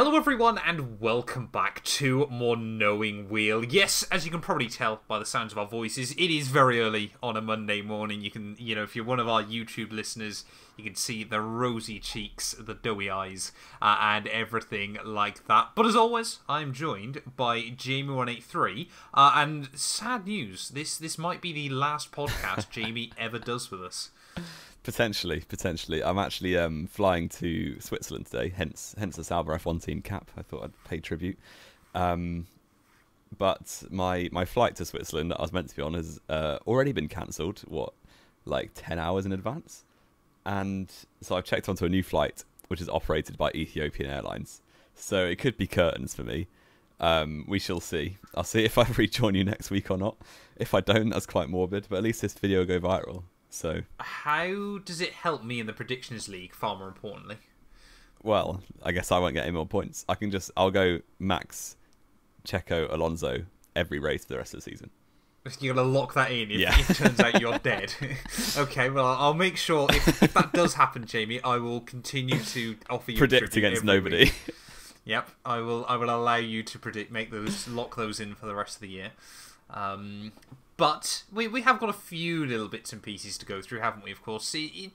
Hello everyone and welcome back to more Knowing Wheel. Yes, as you can probably tell by the sounds of our voices, it is very early on a Monday morning. You can, if you're one of our YouTube listeners, you can see the rosy cheeks, the doughy eyes, and everything like that. But as always, I'm joined by Jamie183, and sad news, this might be the last podcast Jamie ever does with us. Potentially. I'm actually flying to Switzerland today, hence the Sauber F1 team cap. I thought I'd pay tribute. But my flight to Switzerland that I was meant to be on has already been cancelled, like 10 hours in advance? And so I've checked onto a new flight, which is operated by Ethiopian Airlines. So it could be curtains for me. We shall see. I'll see if I rejoin you next week or not. If I don't, that's quite morbid, but at least this video will go viral. So, how does it help me in the Predictions League, far more importantly? Well, I guess I won't get any more points. I'll go Max, Checo, Alonso every race for the rest of the season. You're going to lock that in if it turns out you're dead. Okay, well, I'll make sure if that does happen, Jamie, I will continue to offer you predict against nobody. Week. Yep, I will allow you to lock those in for the rest of the year. But we have got a few little bits and pieces to go through, haven't we, of course? It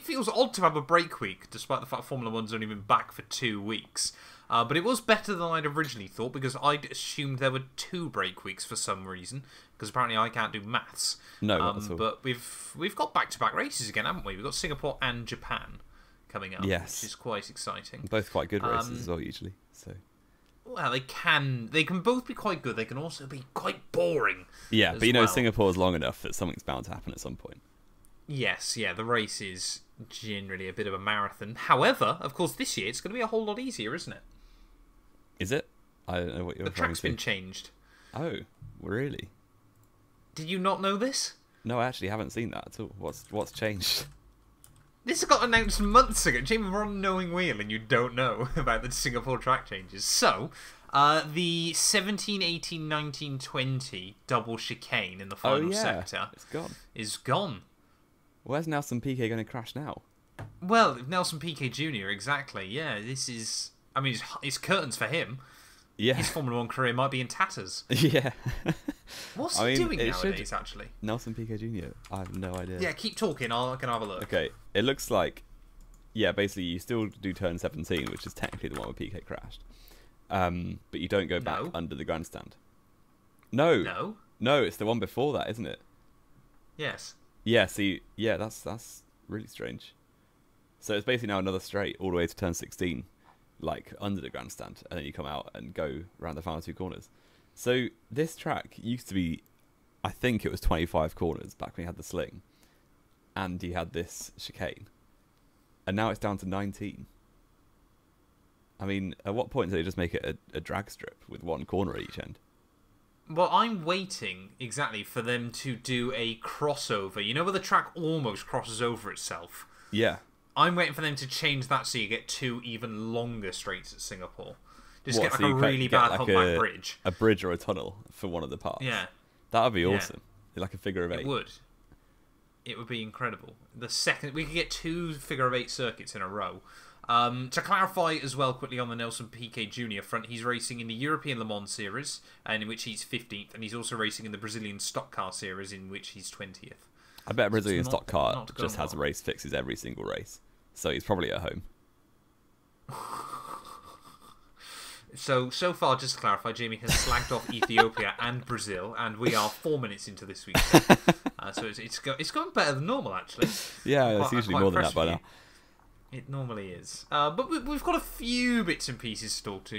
feels odd to have a break week, despite the fact Formula 1's only been back for 2 weeks. But it was better than I'd originally thought, because I'd assumed there were 2 break weeks for some reason, because apparently I can't do maths. No, not at all. But we've got back-to-back races again, haven't we? We've got Singapore and Japan coming up, yes, which is quite exciting. Both quite good races as well, usually. So. Well, they can both be quite good. They can also be quite boring. Yeah, but Singapore's long enough that something's bound to happen at some point. Yes, yeah, the race is generally a bit of a marathon. However, of course, this year it's going to be a whole lot easier, isn't it? Is it? I don't know what you're referring to. The track's been changed. Oh, really? Did you not know this? No, I actually haven't seen that at all. What's changed? This got announced months ago. Jamie, we're on Knowing Wheel and you don't know about the Singapore track changes. So, the 17, 18, 19, 20 double chicane in the final sector is gone. Where's Nelson Piquet going to crash now? Well, Nelson Piquet Jr., exactly. Yeah, this is... I mean, it's curtains for him. Yeah. His Formula 1 career might be in tatters. Yeah. What's he doing nowadays, actually? Nelson Piquet Jr.? I have no idea. Yeah, keep talking. I can have a look. Okay, it looks like... Yeah, basically, you still do turn 17, which is technically the one where Piquet crashed. But you don't go back under the grandstand. No, it's the one before that, isn't it? Yes. Yeah, see... Yeah, that's really strange. So it's basically now another straight all the way to turn 16. Like under the grandstand, and then you come out and go around the final 2 corners. So this track used to be, I think it was 25 corners back when you had the sling, and you had this chicane, and now it's down to 19. I mean, at what point do they just make it a drag strip with 1 corner at each end? Well, I'm waiting exactly for them to do a crossover. You know where the track almost crosses over itself? Yeah. I'm waiting for them to change that so you get 2 even longer straights at Singapore. Just get like a really bad humpback bridge. A bridge or a tunnel for one of the parts. Yeah. That would be awesome. Like a figure of 8. It would. It would be incredible. We could get 2 figure of 8 circuits in a row. To clarify as well quickly on the Nelson Piquet Jr. front, he's racing in the European Le Mans Series, and in which he's 15th, and he's also racing in the Brazilian Stock Car Series, in which he's 20th. I bet Brazilian Stock Car just has race fixes every single race. So he's probably at home. So far, just to clarify, Jamie has slagged off Ethiopia and Brazil, and we are 4 minutes into this week. So it's going better than normal, actually. Yeah, it's usually more than that by now. It normally is. But we've got a few bits and pieces to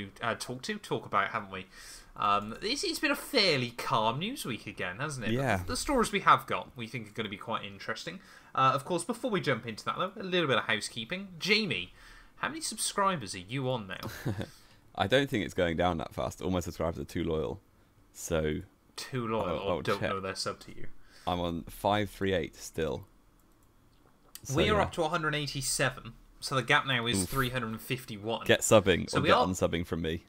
talk about, haven't we? It's been a fairly calm news week again, hasn't it? Yeah. But the stories we have got, we think, are going to be quite interesting. Of course, before we jump into that, though, a little bit of housekeeping. Jamie, how many subscribers are you on now? I don't think it's going down that fast. All my subscribers are too loyal. So... Too loyal or don't know their sub to you? I'm on 538 still. So, we are up to 187, so the gap now is 351. Get subbing or get unsubbing from me.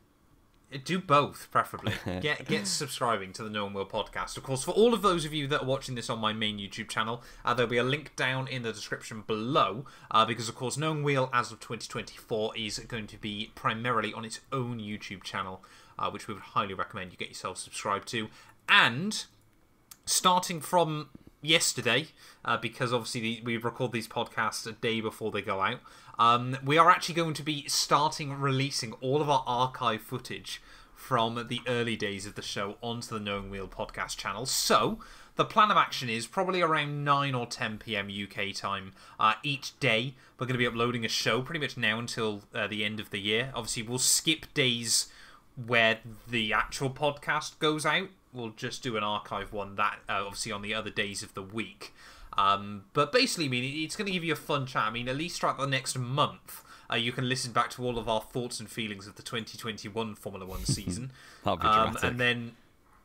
Do both, preferably. Get subscribing to the Knowing Wheel podcast. Of course, for all of those of you that are watching this on my main YouTube channel, there'll be a link down in the description below, because, of course, Knowing Wheel, as of 2024, is going to be primarily on its own YouTube channel, which we would highly recommend you get yourself subscribed to. And starting from yesterday, because obviously we record these podcasts a day before they go out, we are actually going to be starting releasing all of our archive footage from the early days of the show onto the Knowing Wheel podcast channel. So the plan of action is probably around 9 or 10 p.m. UK time each day. We're going to be uploading a show pretty much now until the end of the year. Obviously, we'll skip days where the actual podcast goes out. We'll just do an archive one that obviously on the other days of the week. But basically, I mean, it's going to give you a fun chat. I mean, at least throughout the next month, you can listen back to all of our thoughts and feelings of the 2021 Formula One season. That'll be dramatic. And then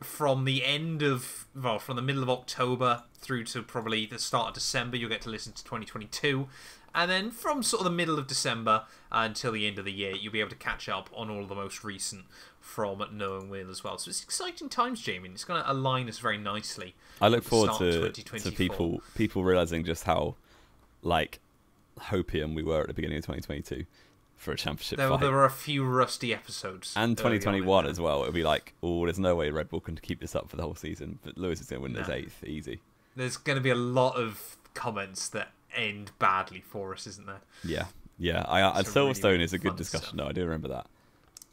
from the from the middle of October through to probably the start of December, you'll get to listen to 2022. And then from sort of the middle of December until the end of the year, you'll be able to catch up on all of the most recent from Knowing Wheel as well. So it's exciting times, Jamie. It's going to align us very nicely. I look forward to people realising just how, like, hopium we were at the beginning of 2022 for a championship fight. There were a few rusty episodes. And 2021 as well. It'll be like, oh, there's no way Red Bull can keep this up for the whole season. But Lewis is going to win his 8th, easy. There's going to be a lot of comments that end badly for us, isn't there? Yeah. Silverstone really is a good discussion. No, I do remember that.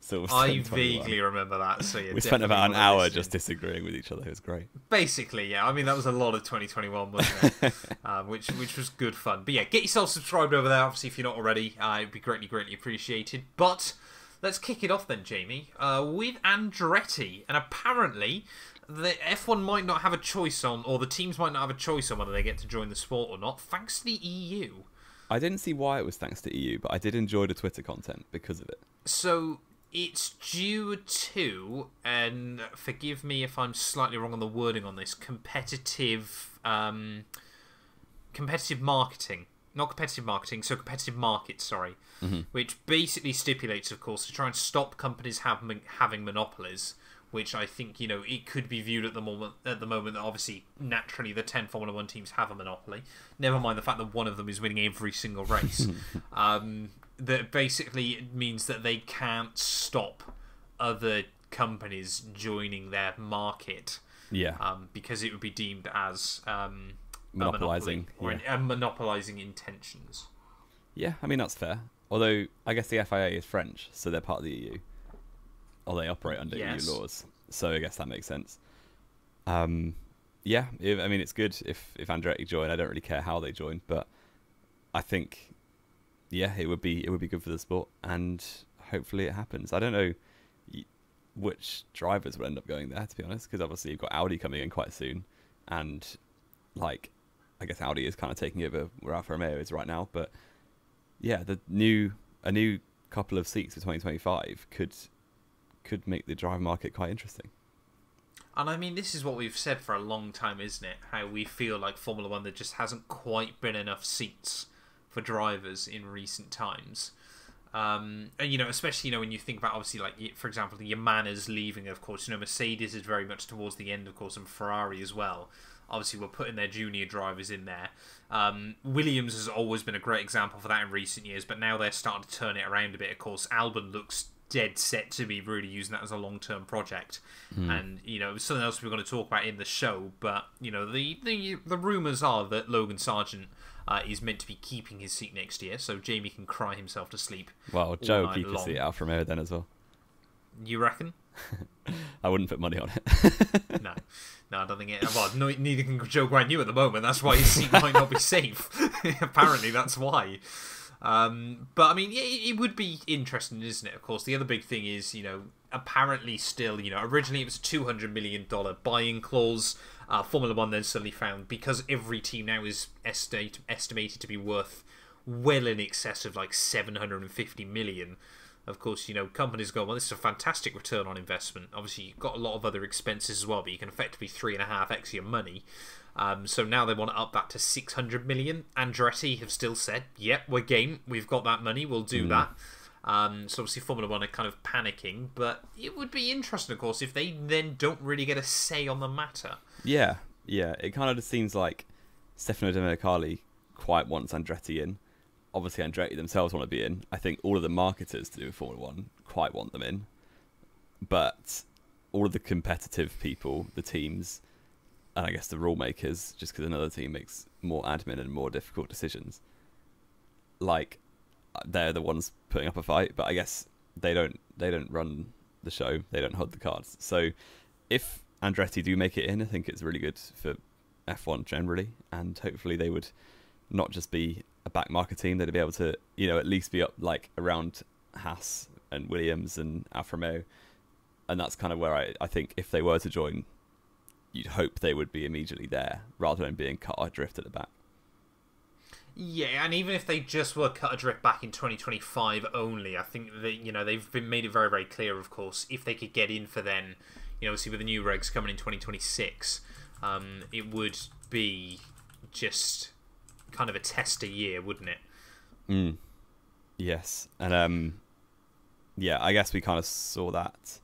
I vaguely remember that. So yeah, we spent about an hour just disagreeing with each other. It was great. Basically, yeah. I mean, that was a lot of 2021, wasn't it? which was good fun. But yeah, get yourself subscribed over there. Obviously, if you're not already, it'd be greatly appreciated. But let's kick it off then, Jamie, with Andretti. And apparently, the F1 might not have a choice on, or the teams might not have a choice on whether they get to join the sport or not, thanks to the EU. I didn't see why it was thanks to EU, but I did enjoy the Twitter content because of it. So it's due to, and forgive me if I'm slightly wrong on the wording on this, competitive marketing. Not competitive marketing, so competitive markets, sorry. Mm-hmm. Which basically stipulates, of course, to try and stop companies having monopolies, which I think, you know, it could be viewed at the moment that obviously, naturally, the 10 Formula 1 teams have a monopoly. Never mind the fact that one of them is winning every single race. That basically means that they can't stop other companies joining their market. Yeah. Because it would be deemed as monopolizing or monopolizing intentions. Yeah, I mean, that's fair. Although, I guess the FIA is French, so they're part of the EU. Or they operate under EU laws. So I guess that makes sense. Yeah, I mean, it's good if Andretti join. I don't really care how they join, but I think, yeah, it would be good for the sport, and hopefully it happens. I don't know which drivers will end up going there, to be honest, because obviously you've got Audi coming in quite soon, and like, I guess Audi is kind of taking over where Alfa Romeo is right now. But yeah, a new couple of seats for 2025 could make the driver market quite interesting. And I mean, this is what we've said for a long time, isn't it? How we feel like Formula One, there just hasn't quite been enough seats for drivers in recent times. And, you know, especially, you know, when you think about, obviously, like, for example, the Yamana's leaving, of course. You know, Mercedes is very much towards the end, of course, and Ferrari as well. Obviously, we're putting their junior drivers in there. Williams has always been a great example for that in recent years, but now they're starting to turn it around a bit, of course. Albon looks dead set to be really using that as a long-term project. And, you know, something else we're going to talk about in the show, but, you know, the rumours are that Logan Sargent is meant to be keeping his seat next year, so Jamie can cry himself to sleep. Well, Joe will keep his seat at Alfa Romeo then as well. You reckon? I wouldn't put money on it. No, I don't think it. Well, neither can Joe Guan Yu at the moment. That's why his seat might not be safe. Apparently, that's why. But I mean, it would be interesting, isn't it? Of course, the other big thing is, you know, apparently still, you know, originally it was a $200 million buy-in clause. Formula One then suddenly found, because every team now is estimated to be worth well in excess of like $750 million. Of course, you know, companies go, well, this is a fantastic return on investment. Obviously, you've got a lot of other expenses as well, but you can effectively 3.5x your money. So now they want to up that to $600 million. Andretti have still said, yep, we're game. We've got that money. We'll do that. So obviously Formula 1 are kind of panicking, but it would be interesting, of course, if they then don't really get a say on the matter. Yeah, yeah. It kind of just seems like Stefano Domenicali quite wants Andretti in. Obviously, Andretti themselves want to be in. I think all of the marketers to do with Formula 1 quite want them in. But all of the competitive people, the teams, and I guess the rule makers, just because another team makes more admin and more difficult decisions, like, they're the ones putting up a fight. But I guess they don't run the show. They don't hold the cards. So if Andretti do make it in, I think it's really good for F1 generally, and hopefully they would not just be a back market team. They'd be able to, at least be up like around Haas and Williams and Alfa Romeo. And that's kind of where I think if they were to join, you'd hope they would be immediately there rather than being cut adrift at the back. Yeah, and even if they just were cut adrift back in 2025 only, I think that, they've been made it very, very clear, of course, if they could get in for then, obviously with the new regs coming in 2026, it would be just kind of a tester year, wouldn't it? Yes. And yeah, I guess we kind of saw that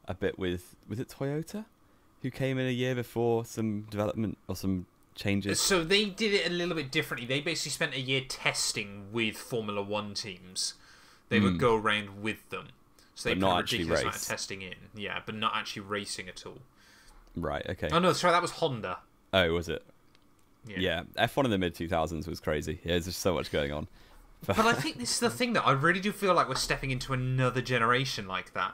a bit with, was it Toyota, who came in a year before some development or some changes? So they did it a little bit differently. They basically spent a year testing with Formula 1 teams. They would go around with them. So they put a ridiculous amount of testing in. Yeah, but not actually racing at all. Right, okay. Oh, no, sorry, that was Honda. Oh, was it? Yeah, F1 in the mid-2000s was crazy. Yeah, there's just so much going on. But I think this is the thing, that I really do feel like we're stepping into another generation like that.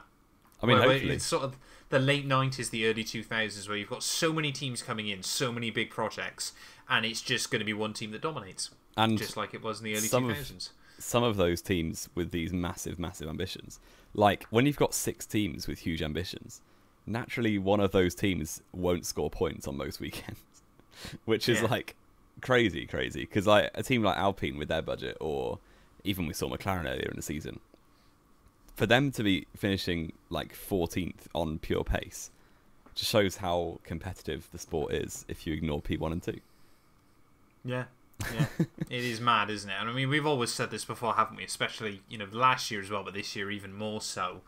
I mean, hopefully. It's sort of the late 90s, the early 2000s, where you've got so many teams coming in, so many big projects, and it's just going to be one team that dominates. And just like it was in the early 2000s. Some of those teams with these massive, massive ambitions. Like, when you've got 6 teams with huge ambitions, naturally one of those teams won't score points on most weekends. Which is like crazy. Because like a team like Alpine with their budget, or even we saw McLaren earlier in the season, for them to be finishing like 14th on pure pace just shows how competitive the sport is if you ignore P1 and 2. Yeah. It is mad, isn't it? And I mean, we've always said this before, haven't we? Especially, last year as well, but this year even more so.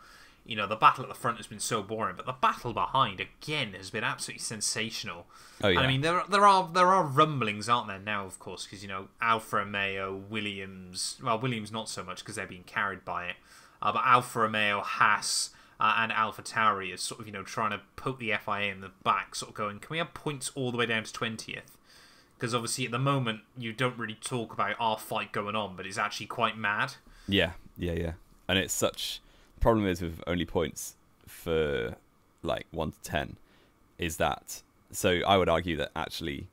The battle at the front has been so boring, but the battle behind, again, has been absolutely sensational. Oh, yeah. And I mean, there are rumblings, aren't there, now, of course, because, Alfa Romeo, Williams... Well, Williams not so much, because they're being carried by it. But Alfa Romeo, Haas, and AlphaTauri is sort of, trying to poke the FIA in the back, sort of going, can we have points all the way down to 20th? Because obviously, at the moment, you don't really talk about our fight going on, but it's actually quite mad. Yeah. And it's such... problem is with only points for like 1 to 10 is that, so I would argue that actually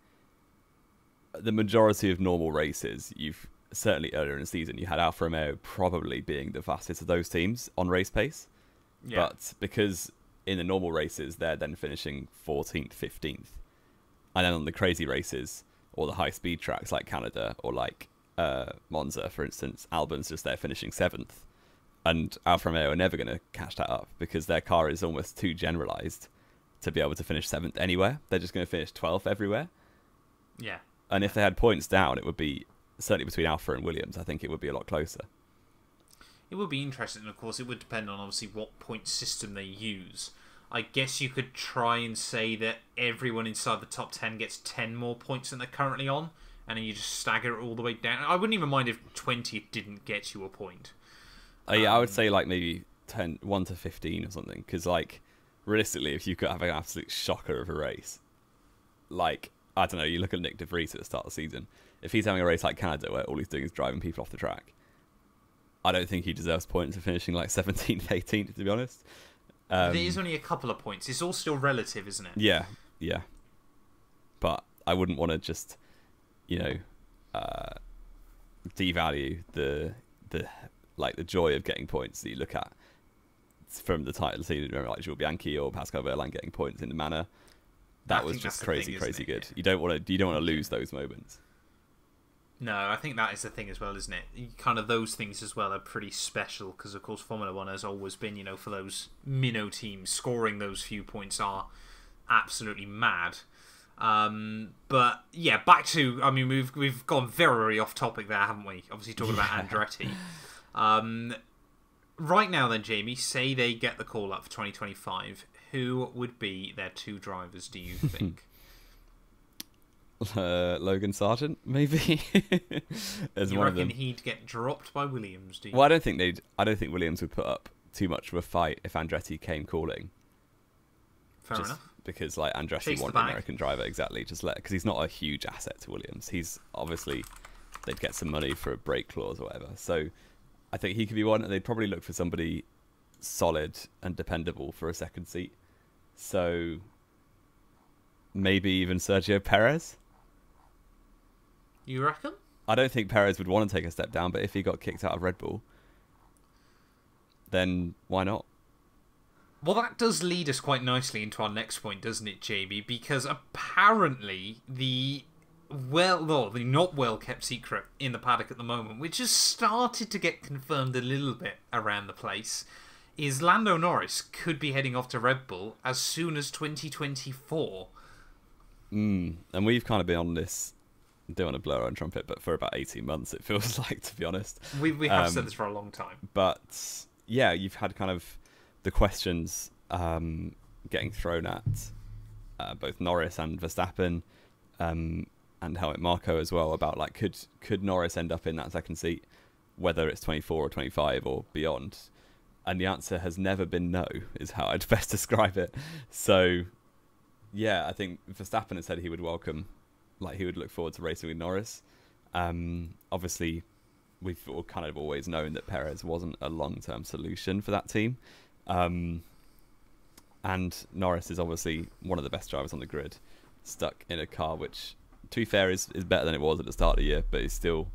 the majority of normal races, you've certainly earlier in the season, you had Alfa Romeo probably being the fastest of those teams on race pace. But because in the normal races they're then finishing 14th, 15th, and then on the crazy races or the high speed tracks like Canada or like Monza, for instance, Albon's just there finishing 7th. And Alfa Romeo are never going to catch that up because their car is almost too generalised to be able to finish 7th anywhere. They're just going to finish 12th everywhere. Yeah. And if they had points down, it would be, certainly between Alfa and Williams, I think it would be a lot closer. It would be interesting, and of course it would depend on obviously what point system they use. I guess you could try and say that everyone inside the top 10 gets 10 more points than they're currently on, and then you just stagger it all the way down. I wouldn't even mind if 20 didn't get you a point. Yeah, I would say like maybe 1 to 15 or something. Because like, realistically, if you could have an absolute shocker of a race, like, I don't know, you look at Nick De Vries at the start of the season. If he's having a race like Canada where all he's doing is driving people off the track, I don't think he deserves points for finishing like 17th, 18th, to be honest. There is only a couple of points. It's all still relative, isn't it? Yeah. But I wouldn't want to just, devalue the joy of getting points that you look at from the title of the season, like Jules Bianchi or Pascal Wehrlein getting points in the manner. That was just crazy good. You don't want to lose those moments. No, I think that is the thing as well, isn't it? Kind of those things as well are pretty special because, of course, Formula 1 has always been, for those minnow teams, scoring those few points are absolutely mad. But yeah, back to, I mean, we've gone very off topic there, haven't we? Obviously talking about Andretti. right now then, Jamie, say they get the call up for 2025. Who would be their two drivers, do you think? Logan Sargent, maybe. As you one reckon of them. he'd get dropped by Williams, do you? Well, I don't think Williams would put up too much of a fight if Andretti came calling. Fair enough. Because like Andretti Chase wanted the an bag. American driver, exactly. Because he's not a huge asset to Williams. He's obviously they'd get some money for a break clause or whatever. So I think he could be one, and they'd probably look for somebody solid and dependable for a second seat. So maybe even Sergio Perez. You reckon? I don't think Perez would want to take a step down, but if he got kicked out of Red Bull, then why not? Well, that does lead us quite nicely into our next point, doesn't it, Jamie? Because apparently the not well-kept secret in the paddock at the moment, which has started to get confirmed a little bit around the place, is Lando Norris could be heading off to Red Bull as soon as 2024. And we've kind of been on this, don't want to blow our own trumpet, but for about 18 months, it feels like, to be honest. We have said this for a long time. But yeah, you've had kind of the questions getting thrown at both Norris and Verstappen, and Helmut Marko as well, about like could Norris end up in that second seat, whether it's 24 or 25 or beyond. And the answer has never been no, is how I'd best describe it. So yeah, I think Verstappen has said he would he would look forward to racing with Norris. Obviously, we've all kind of always known that Perez wasn't a long-term solution for that team. And Norris is obviously one of the best drivers on the grid, stuck in a car which, to be fair, is better than it was at the start of the year, but is still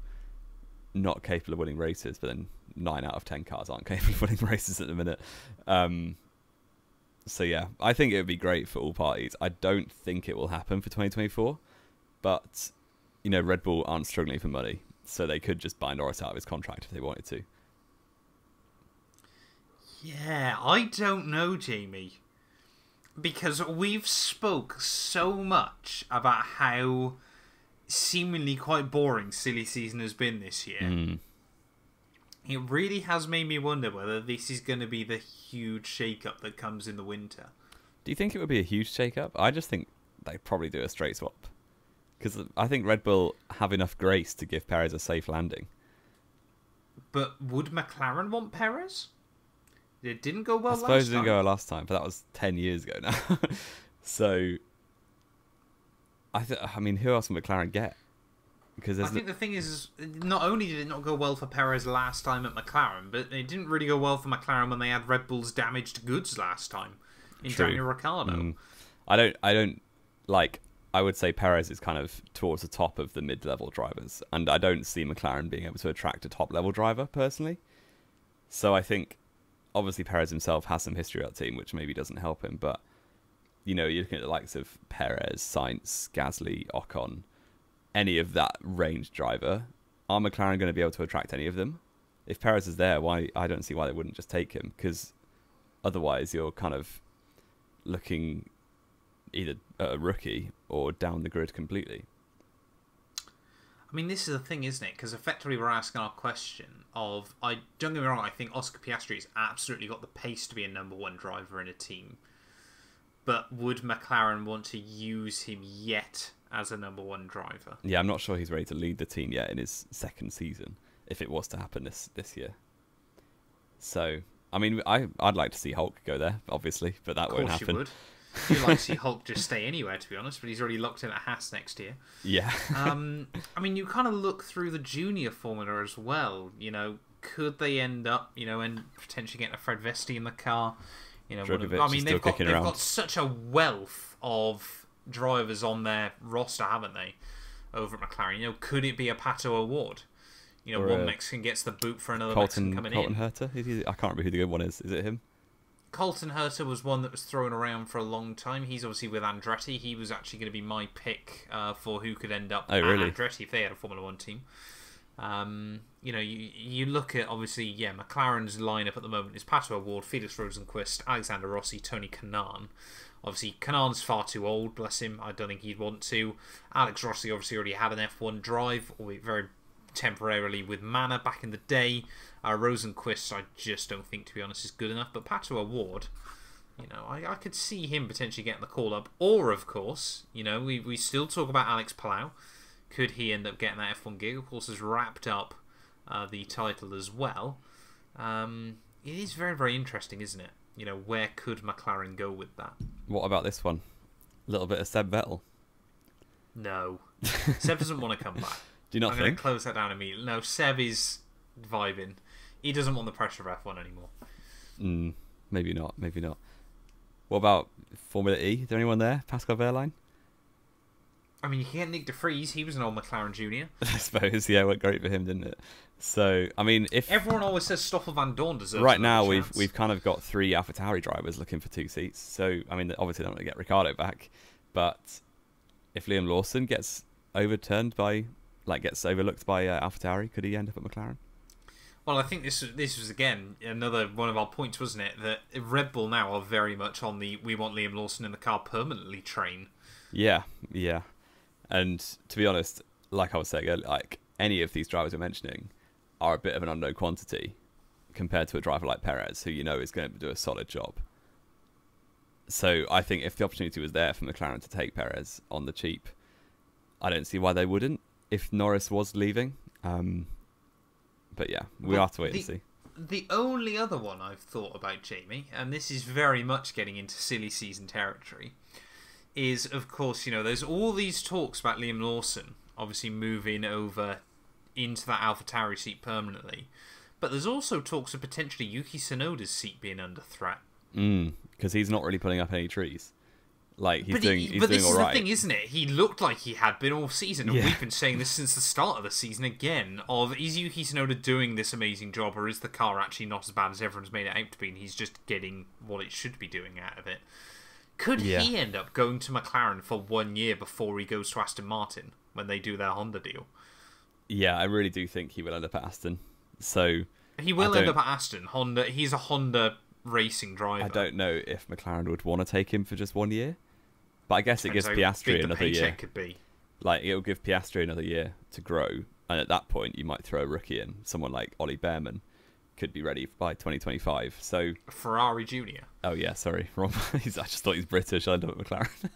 not capable of winning races. But then 9 out of 10 cars aren't capable of winning races at the minute. So yeah, I think it would be great for all parties. I don't think it will happen for 2024, but you know, Red Bull aren't struggling for money, so they could just buy Norris out of his contract if they wanted to. Yeah, I don't know, Jamie. Because we've spoke so much about how seemingly quite boring silly season has been this year. It really has made me wonder whether this is going to be the huge shake-up that comes in the winter. Do you think it would be a huge shake-up? I just think they'd probably do a straight swap. Because I think Red Bull have enough grace to give Perez a safe landing. But would McLaren want Perez? It didn't go well last time. I suppose it didn't go well last time, but that was 10 years ago now. So, I mean, who else would McLaren get? Because I think the thing is, not only did it not go well for Perez last time at McLaren, but it didn't really go well for McLaren when they had Red Bull's damaged goods last time in Daniel Ricciardo. I would say Perez is kind of towards the top of the mid-level drivers, and I don't see McLaren being able to attract a top-level driver, personally. So I think, obviously, Perez himself has some history at that team, which maybe doesn't help him, but, you know, you're looking at the likes of Perez, Sainz, Gasly, Ocon, any of that range driver. Are McLaren going to be able to attract any of them? If Perez is there, I don't see why they wouldn't just take him, because otherwise you're kind of looking either at a rookie or down the grid completely. I mean, this is the thing, isn't it? Because effectively we're asking our question of... don't get me wrong, I think Oscar Piastri's absolutely got the pace to be a number one driver in a team. But would McLaren want to use him yet as a number one driver? Yeah, I'm not sure he's ready to lead the team yet in his second season, if it was to happen this year. So, I mean, I'd like to see Hulk go there, obviously, but that won't happen. Of course you would. You'd like to see Hulk just stay anywhere, to be honest, but he's already locked in at Haas next year. Yeah. I mean, you kind of look through the junior formula as well. You know, could they end up, and potentially getting a Fred Vesti in the car? They've got such a wealth of drivers on their roster, haven't they, over at McLaren? Could it be a Pato Award? One Mexican gets the boot for another Mexican coming in. Colton Herta? I can't remember who the good one is. Is it him? Colton Herta was one that was thrown around for a long time. He's obviously with Andretti. He was actually going to be my pick for who could end up at Andretti if they had a Formula 1 team. You look at, obviously, McLaren's lineup at the moment is Pato Award, Felix Rosenqvist, Alexander Rossi, Tony Kanaan. Obviously, Kanaan's far too old, bless him. I don't think he'd want to. Alex Rossi obviously already had an F1 drive, albeit very temporarily with Manor back in the day. Rosenquist, I just don't think, to be honest, is good enough. But Pato Award, I could see him potentially getting the call up. Or, of course, we still talk about Alex Palau. Could he end up getting that F1 gig? Of course, has wrapped up the title as well. It is very, very interesting, isn't it? Where could McLaren go with that? What about this one? A little bit of Seb Vettel. No. Seb doesn't want to come back. Do you not I'm think? going to close that down immediately. No, Seb is vibing. He doesn't want the pressure of F1 anymore. Maybe not. What about Formula E? Is there anyone there? Pascal Wehrlein? I mean, you can get Nick de Vries. He was an old McLaren junior. I suppose, yeah, went great for him, didn't it? So, I mean, if everyone always says Stoffel Van Dorn deserves right now chance. we've kind of got 3 AlphaTauri drivers looking for 2 seats. So, I mean, obviously they don't want to get Ricciardo back, but if Liam Lawson gets overlooked by AlphaTauri, could he end up at McLaren? Well, I think this was again another one of our points, wasn't it? That Red Bull now are very much on the we want Liam Lawson in the car permanently train. Yeah. And to be honest, like I was saying, like any of these drivers we're mentioning are a bit of an unknown quantity compared to a driver like Perez, who is going to do a solid job. So I think if the opportunity was there for McLaren to take Perez on the cheap, I don't see why they wouldn't if Norris was leaving. But yeah, we'll have to wait and see. The only other one I've thought about, Jamie, and this is very much getting into silly season territory, is, of course, there's all these talks about Liam Lawson obviously moving over into that AlphaTauri seat permanently. But there's also talks of potentially Yuki Tsunoda's seat being under threat. Because he's not really putting up any trees. Like, he's doing all right. But this is the thing, isn't it? He looked like he had been all season, and we've been saying this since the start of the season again, is Yuki Tsunoda doing this amazing job, or is the car actually not as bad as everyone's made it out to be, and he's just getting what it should be doing out of it? Could he end up going to McLaren for 1 year before he goes to Aston Martin when they do their Honda deal? Yeah, I really do think he will end up at Aston. So he will end up at Aston. Honda. He's a Honda racing driver. I don't know if McLaren would want to take him for just 1 year, but I guess it gives Piastri another year. Could be. Like, it'll give Piastri another year to grow, and at that point, you might throw a rookie in. Someone like Ollie Behrman could be ready by 2025. So Ferrari Junior. Oh yeah, sorry, wrong. I just thought he's British. I ended up at McLaren.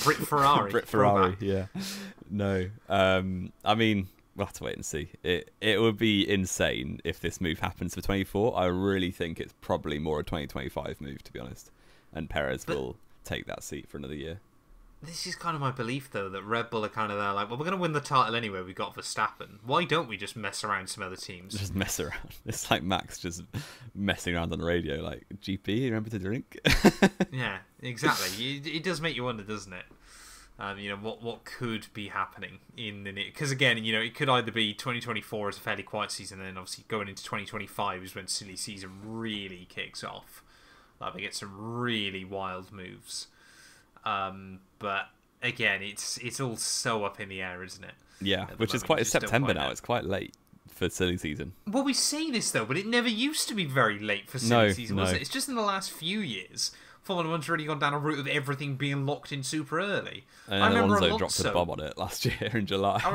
Brit Ferrari. Brit Ferrari. Yeah. No. I mean, we'll have to wait and see. It would be insane if this move happens for 24. I really think it's probably more a 2025 move, to be honest. And Perez will take that seat for another year. This is kind of my belief, though, that Red Bull are kind of there like, well, we're going to win the title anyway. We got Verstappen. Why don't we just mess around some other teams? Just mess around. It's like Max just messing around on the radio, like, GP, remember to drink? Yeah, exactly. It does make you wonder, doesn't it? What could be happening in the... Because, again, it could either be 2024 as a fairly quiet season, and then obviously going into 2025 is when silly season really kicks off. Like, they get some really wild moves. But again, it's all so up in the air, isn't it? Yeah, which is it's September now. It's quite late for silly season. Well, we say this though, but it never used to be very late for silly season, was it? It's just in the last few years, Formula One's really gone down a route of everything being locked in super early. And I remember Alonso dropped a bomb on it last year in July. I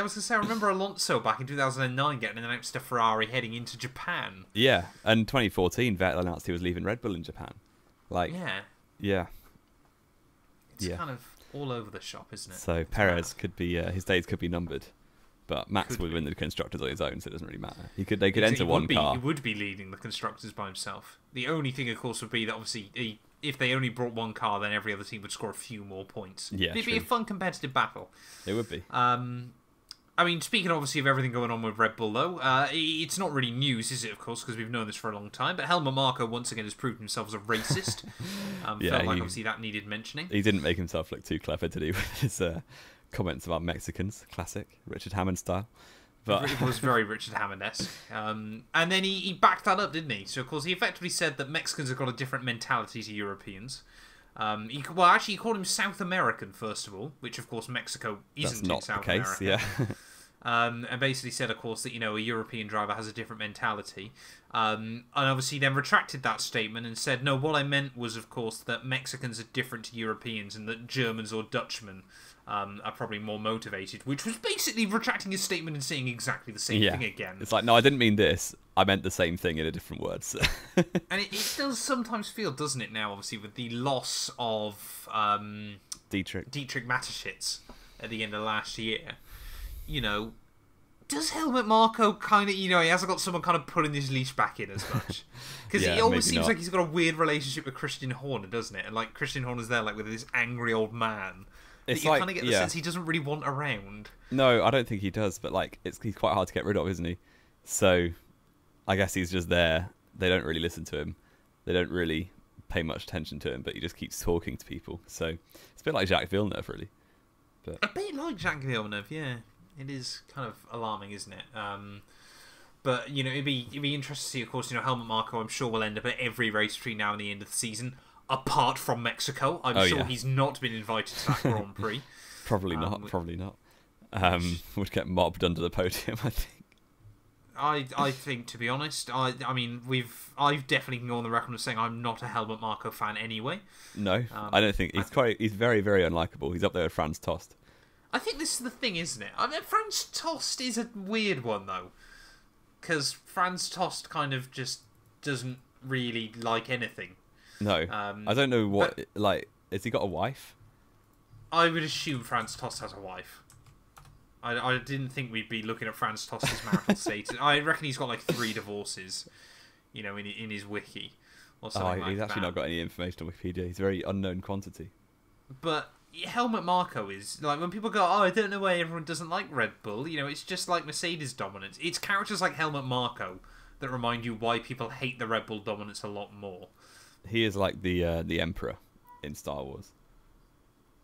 was going to say, I remember Alonso back in 2009 getting announced to Ferrari heading into Japan. Yeah, and 2014, Vettel announced he was leaving Red Bull in Japan. Yeah. It's kind of all over the shop, isn't it? So Perez could be his days could be numbered, but Max would win the constructors on his own, so it doesn't really matter. They could enter one car. He would be leading the constructors by himself. The only thing, of course, would be that obviously if they only brought one car, then every other team would score a few more points. Yeah, it'd be a fun competitive battle. It would be. I mean, speaking obviously of everything going on with Red Bull, though, it's not really news, is it, of course, because we've known this for a long time, but Helmut Marko once again has proved himself as a racist. Felt like, obviously, that needed mentioning. He didn't make himself look too clever, did he, with his comments about Mexicans? Classic, Richard Hammond style. But it was very Richard Hammond-esque. And then he backed that up, didn't he? So, of course, he effectively said that Mexicans have got a different mentality to Europeans. He called him South American, first of all, which, of course, Mexico isn't in South America. Yeah. and basically said, of course, that, a European driver has a different mentality. And obviously then retracted that statement and said, no, what I meant was, of course, that Mexicans are different to Europeans and that Germans or Dutchmen are probably more motivated, which was basically retracting his statement and saying exactly the same thing again. It's like, no, I didn't mean this. I meant the same thing in a different words. And it does sometimes feel, doesn't it, now, obviously, with the loss of Dietrich Mateschitz at the end of last year, does Helmut Marko kind of, he hasn't got someone kind of putting his leash back in as much? Because it always seems like he's got a weird relationship with Christian Horner, doesn't it? And, like, Christian Horner's there, like, with this angry old man. It's you kind of get the sense he doesn't really want around. No, I don't think he does, but, like, he's quite hard to get rid of, isn't he? So, I guess he's just there. They don't really listen to him. They don't really pay much attention to him, but he just keeps talking to people. So, it's a bit like Jacques Villeneuve, really. But a bit like Jacques Villeneuve, yeah. It is kind of alarming, isn't it? But, it'd be interesting to see, of course, Helmut Marko, I'm sure, will end up at every race between now and the end of the season, apart from Mexico. I'm sure he's not been invited to that Grand Prix. Probably not. Would get mobbed under the podium, I think. I think, to be honest, I've definitely gone on the record of saying I'm not a Helmut Marko fan anyway. No, I don't think he's very, very unlikable. He's up there with Franz Tost. I think this is the thing, isn't it? I mean, Franz Tost is a weird one, though. Because Franz Tost kind of just doesn't really like anything. No. I don't know what... has he got a wife? I would assume Franz Tost has a wife. I didn't think we'd be looking at Franz Tost's marital status. I reckon he's got, 3 divorces, in his wiki. Or something like that. He's actually not got any information on Wikipedia. He's a very unknown quantity. But... Helmut Marko is, when people go, I don't know why everyone doesn't like Red Bull, it's just like Mercedes dominance. It's characters like Helmut Marko that remind you why people hate the Red Bull dominance a lot more. He is like the Emperor in Star Wars.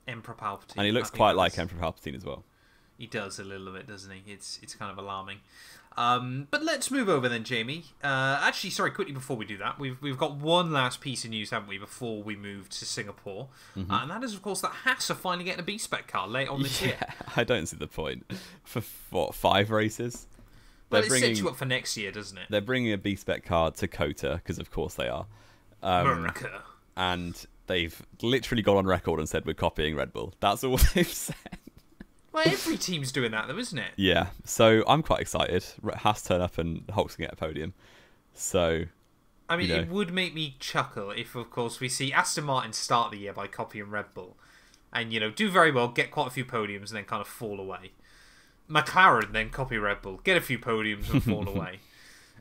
Emperor Palpatine. And he looks quite like Emperor Palpatine as well. He does a little bit, doesn't he? It's kind of alarming. But let's move over then, Jamie. Actually, sorry, quickly before we do that, we've got one last piece of news, haven't we, before we move to Singapore? Mm-hmm. And that is, of course, that Haas are finally getting a B-Spec car late on this year. I don't see the point. For, 5 races? Well, it sets you up for next year, doesn't it? They're bringing a B-Spec car to COTA, because of course they are. America. And they've literally gone on record and said, we're copying Red Bull. That's all they've said. Well, every team's doing that, though, isn't it? Yeah, so I'm quite excited. Haas turn up and Hulk's going to get a podium. So, I mean, it would make me chuckle if, of course, we see Aston Martin start the year by copying Red Bull. And, do very well, get quite a few podiums, and then kind of fall away. McLaren then copy Red Bull, get a few podiums and fall away.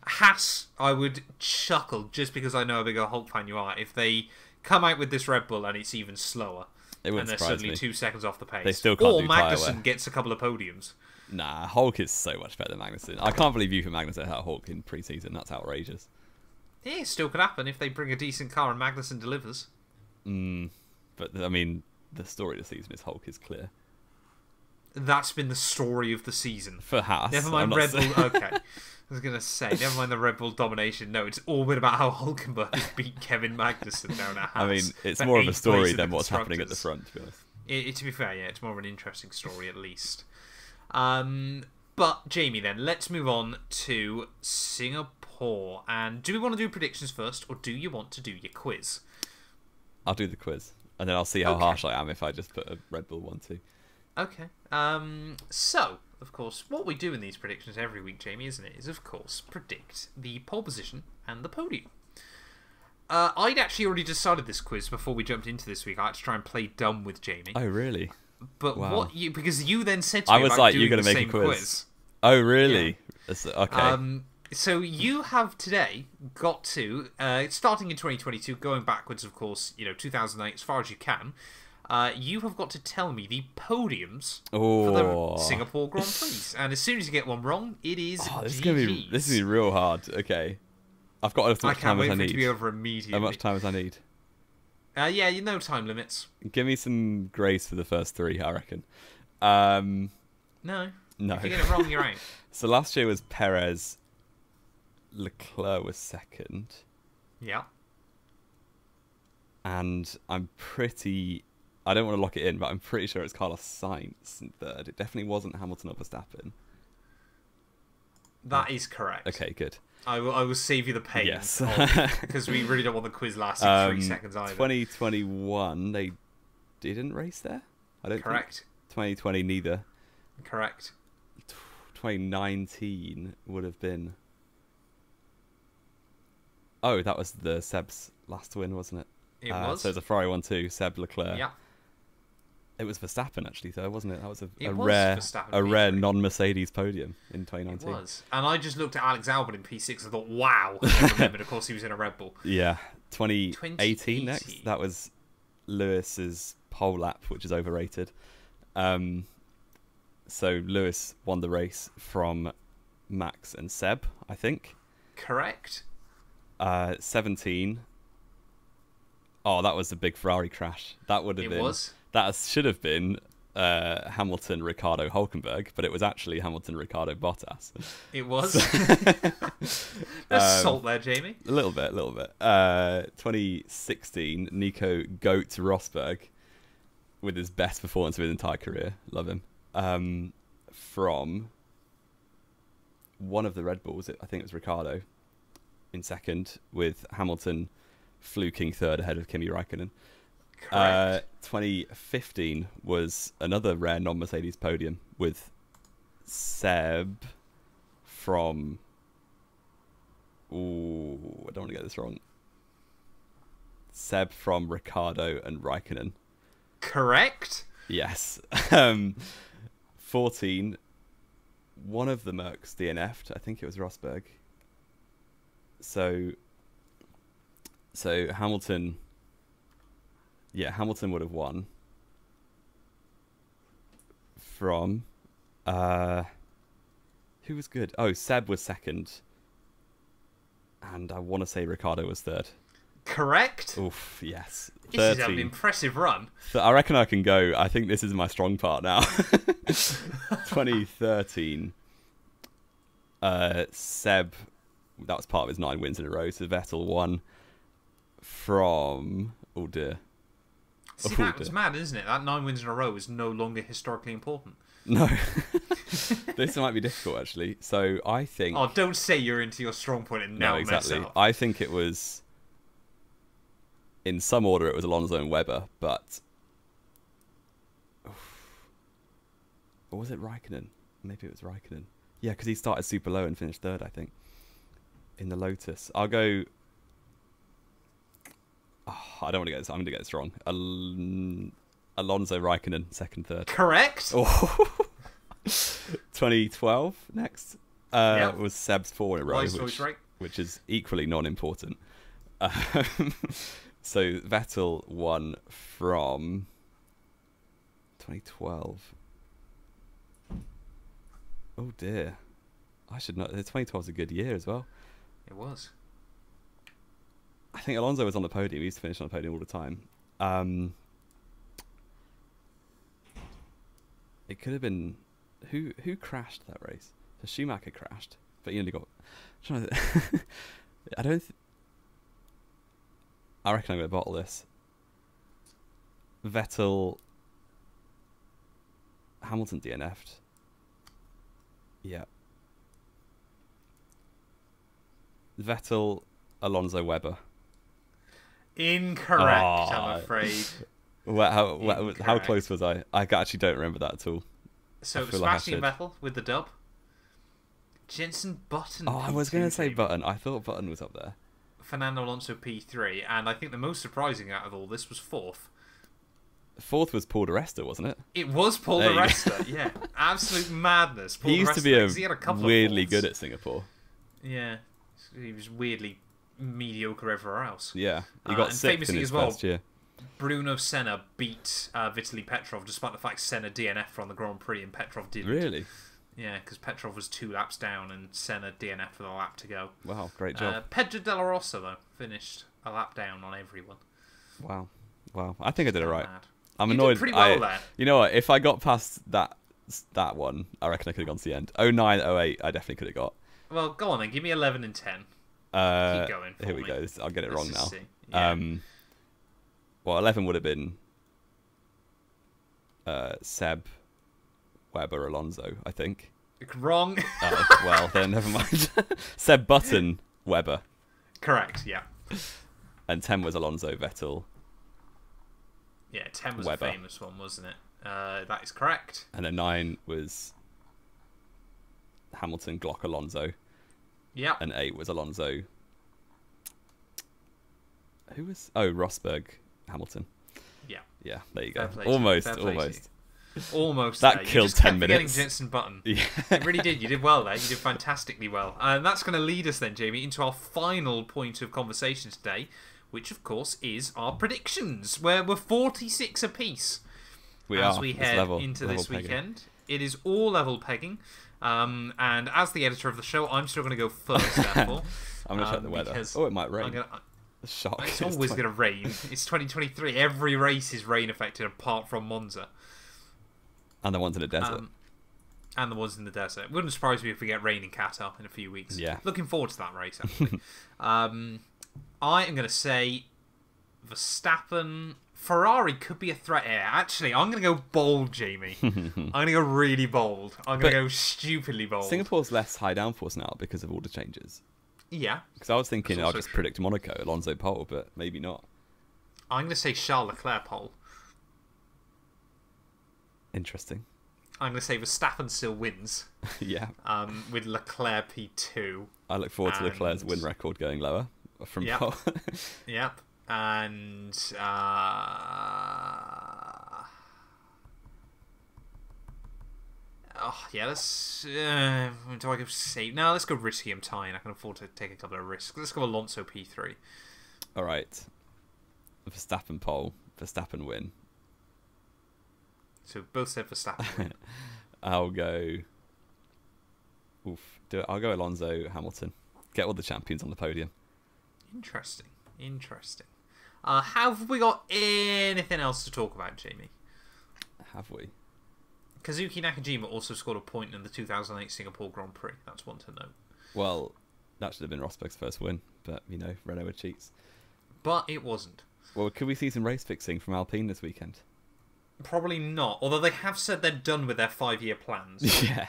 Haas, I would chuckle, just because I know how big a Hulk fan you are, if they come out with this Red Bull and it's even slower. And they're suddenly 2 seconds off the pace. They still can't do Magnussen gets a couple of podiums. Nah, Hulk is so much better than Magnussen. I can't believe you for Magnussen out Hulk in pre-season. That's outrageous. Yeah, it still could happen if they bring a decent car and Magnussen delivers. But, I mean, the story of the season is Hulk is clear. That's been the story of the season. For Haas. Never mind Red Bull. Okay. I was going to say, never mind the Red Bull domination. No, it's all been about how Hulkenberg has beat Kevin Magnussen down at Haas. I mean, it's more of a story than what's happening at the front, to be honest. To be fair, yeah, it's more of an interesting story at least. But, Jamie, then, let's move on to Singapore. And do we want to do predictions first, or do you want to do your quiz? I'll do the quiz, and then I'll see how harsh I am if I just put a Red Bull 1-2. Okay. So, of course, what we do in these predictions every week, Jamie, isn't it, is, of course, predict the pole position and the podium. I'd actually already decided this quiz before we jumped into this week. I had to try and play dumb with Jamie. Oh, really? But wow. because you then said to me I was about like, doing you're going to make a quiz. Oh, really? Yeah. Okay. So you have today got to, starting in 2022, going backwards, of course, 2008, as far as you can, you have got to tell me the podiums for the Singapore Grand Prix. And as soon as you get one wrong, it is this is going to be real hard. Okay. I've got as much time as I need. I can't wait for it to be over immediately. How much time as I need? Yeah, you know time limits. Give me some grace for the first 3, I reckon. No. No. If you get it wrong, you're out. So last year was Perez. Leclerc was second. Yeah. And I'm pretty... I don't want to lock it in, but I'm pretty sure it's Carlos Sainz in third. It definitely wasn't Hamilton or Verstappen. That is correct. Okay, good. I will save you the pain. Yes. Because we really don't want the quiz lasting 3 seconds either. 2021, they didn't race there? I don't Correct. think. 2020, neither. Correct. 2019 would have been... Oh, that was the Seb's last win, wasn't it? It was. So it was a Ferrari 1-2, Seb Leclerc. Yeah. It was Verstappen, actually, though, wasn't it? That was a Verstappen rare P3. non-Mercedes podium in 2019. It was. And I just looked at Alex Albon in P6 and thought, wow. I remembered, of course, he was in a Red Bull. Yeah. 2018 next. That was Lewis's pole lap, which is overrated. So Lewis won the race from Max and Seb, I think. Correct. 17. Oh, that was a big Ferrari crash. That would have been. It was. That should have been Hamilton, Ricciardo, Hulkenberg, but it was actually Hamilton, Ricciardo, Bottas. It was. There's salt there, Jamie. A little bit. 2016, Nico Goat Rosberg with his best performance of his entire career. Love him. From one of the Red Bulls, I think it was Ricciardo, in second, with Hamilton fluking third ahead of Kimi Raikkonen. Correct. 2015 was another rare non-Mercedes podium with Seb from... Ooh, I don't want to get this wrong. Seb from Ricciardo and Raikkonen. Correct. Yes. 14, one of the Mercs DNF'd. I think it was Rosberg. So Hamilton... Yeah, Hamilton would have won from... who was good? Oh, Seb was second. And I want to say Ricciardo was third. Correct. Oof, yes. This is an impressive run. So I reckon I can go. I think this is my strong part now. 2013. Seb, that was part of his 9 wins in a row. So Vettel won from... Oh, dear. See, that was mad, isn't it? That 9 wins in a row is no longer historically important. No. This might be difficult, actually. So I think... Oh, don't say you're into your strong point and now no, exactly. mess up. I think it was... In some order, it was Alonso and Webber, but... Or was it Raikkonen? Maybe it was Raikkonen. Yeah, because he started super low and finished third, I think. In the Lotus. I'll go... Oh, I don't want to get this. I'm going to get this wrong. Alonso, Raikkonen, second, third. Correct. Oh. 2012 next. Was Seb's 4 in a row, which is equally non-important. So Vettel won from 2012. Oh dear. I should know. 2012 was a good year as well. It was. I think Alonso was on the podium. He used to finish on the podium all the time. It could have been... Who crashed that race? So Schumacher crashed, but he only got... I don't... I reckon I'm going to bottle this. Vettel... Hamilton DNF'd. Yeah. Vettel, Alonso, Webber. Incorrect, I'm afraid. How close was I? I actually don't remember that at all. So Sebastian Vettel with the dub. Jenson Button. Oh, I was going to say Button. I thought Button was up there. Fernando Alonso P3, and I think the most surprising out of all this was fourth. Fourth was Paul di Resta, wasn't it? It was Paul di Resta, yeah. Absolute madness. Paul he used to be weirdly good at Singapore. Yeah. He was weirdly mediocre everywhere else. Yeah. He got sixth in his first year. Bruno Senna beat Vitaly Petrov, despite the fact Senna DNF'd from the Grand Prix and Petrov didn't. Really? Yeah, because Petrov was 2 laps down and Senna DNF'd with a lap to go. Wow, great job. Pedro Della Rosa, though, finished a lap down on everyone. Wow. I think I did it right. Mad. I'm you annoyed. Did pretty well there. You know what? If I got past that one, I reckon I could have gone to the end. 09, 08, I definitely could have got. Well, go on then. Give me 11 and 10. Keep going. Here we go. I'll get it wrong now. Yeah. Well, 11 would have been Seb, Webber, Alonso, I think. Wrong. Oh, well, then never mind. Seb Button, Webber. Correct, yeah. And 10 was Alonso, Vettel. Yeah, 10 was Webber. a famous one, wasn't it? That is correct. And then 9 was Hamilton, Glock, Alonso. Yeah. And 8 was Alonso. Who was... Oh, Rosberg, Hamilton. Yeah. Yeah, there you go. Fair play to Almost, you. Fair play to almost. Almost. That there. killed you just 10 kept forgetting minutes. Jenson Button. Yeah. You really did. You did well there. You did fantastically well. And that's going to lead us then, Jamie, into our final point of conversation today, which, of course, is our predictions, where we're 46 apiece. As we head into this weekend. It is all level pegging. And as the editor of the show, I'm still going to go first, therefore. I'm going to check the weather. Oh, it might rain. Shock. It's always going to rain. It's 2023. Every race is rain affected apart from Monza. And the ones in the desert. And the ones in the desert. Wouldn't surprise me if we get rain in Qatar in a few weeks. Yeah. Looking forward to that race, actually. I am going to say Verstappen. Ferrari could be a threat here. Actually, I'm going to go bold, Jamie. I'm going to go really bold. I'm going to go stupidly bold. Singapore less high downforce now because of all the changes. Yeah. Because I was thinking I'll just predict Monaco, Alonso pole, but maybe not. I'm going to say Charles Leclerc pole. Interesting. I'm going to say Verstappen still wins. Yeah. With Leclerc P2. I look forward to Leclerc's win record going lower from pole. Yep. And let's do I go safe? No, let's go risky. I'm tying. I can afford to take a couple of risks. Let's go Alonso P3. All right. Verstappen pole, Verstappen win. So both said Verstappen win. I'll go I'll go Alonso, Hamilton. Get all the champions on the podium. Interesting. Have we got anything else to talk about, Jamie? Have we? Kazuki Nakajima also scored a point in the 2008 Singapore Grand Prix. That's one to note. Well, that should have been Rosberg's first win, but, Renault were cheats. But it wasn't. Well, could we see some race fixing from Alpine this weekend? Probably not, although they have said they're done with their 5-year plans. Yeah,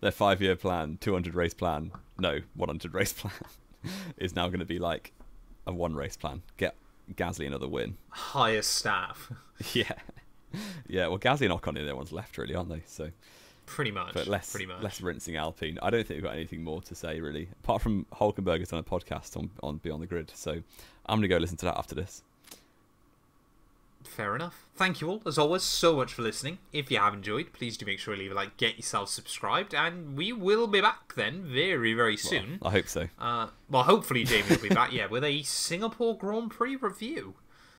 their 5-year plan, 200 race plan, no, 100 race plan, is now going to be like a 1 race plan. Get Gasly another win. Hire staff. Yeah. Yeah, well, Gasly and Ocon are the ones left, really, aren't they? So pretty much. But less rinsing Alpine. I don't think we've got anything more to say, really, apart from Hulkenberg's on a podcast on Beyond the Grid. So I'm going to go listen to that after this. Fair enough. Thank you all, as always, so much for listening. If you have enjoyed, please do make sure to leave a like, get yourself subscribed, and we will be back then very, very soon. Well, I hope so. Hopefully Jamie will be back, with a Singapore Grand Prix review.